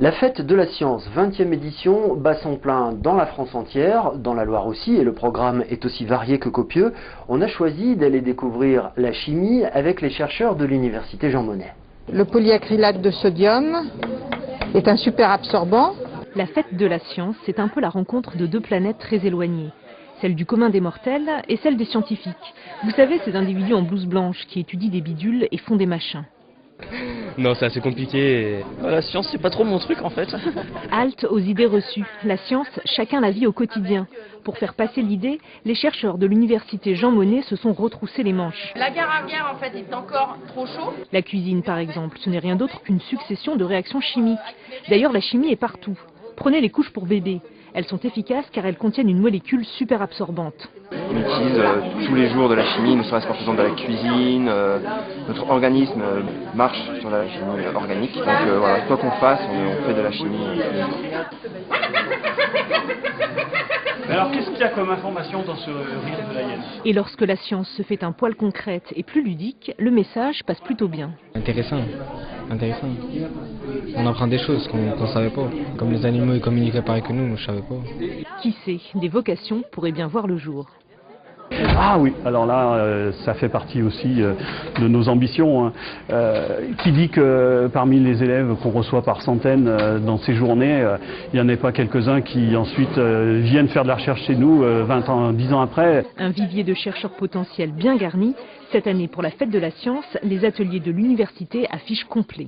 La fête de la science, 20e édition, bat son plein dans la France entière, dans la Loire aussi, et le programme est aussi varié que copieux. On a choisi d'aller découvrir la chimie avec les chercheurs de l'université Jean Monnet. Le polyacrylate de sodium est un super absorbant. La fête de la science, c'est un peu la rencontre de deux planètes très éloignées. Celle du commun des mortels et celle des scientifiques. Vous savez, ces individus en blouse blanche qui étudient des bidules et font des machins. Non, c'est assez compliqué. La science, c'est pas trop mon truc en fait. Halte aux idées reçues. La science, chacun la vit au quotidien. Pour faire passer l'idée, les chercheurs de l'université Jean Monnet se sont retroussés les manches. La guerre en fait est encore trop chaud. La cuisine par exemple, ce n'est rien d'autre qu'une succession de réactions chimiques. D'ailleurs, la chimie est partout. Prenez les couches pour bébés. Elles sont efficaces car elles contiennent une molécule super absorbante. On utilise tous les jours de la chimie, ne serait-ce qu'en faisant de la cuisine. Notre organisme marche sur la chimie organique. Donc voilà, quoi qu'on fasse, on fait de la chimie. Mais alors qu'est-ce qu'il y a comme information dans ce rire de la hyène? Et lorsque la science se fait un poil concrète et plus ludique, le message passe plutôt bien. Intéressant. On apprend des choses qu'on ne savait pas. Comme les animaux ils communiquaient pareil que nous, je ne savais pas. Qui sait, des vocations pourraient bien voir le jour. Ah oui, alors là, ça fait partie aussi de nos ambitions. Qui dit que parmi les élèves qu'on reçoit par centaines dans ces journées, il n'y en a pas quelques-uns qui ensuite viennent faire de la recherche chez nous 20 ans, 10 ans après. Un vivier de chercheurs potentiels bien garni. Cette année, pour la fête de la science, les ateliers de l'université affichent complet.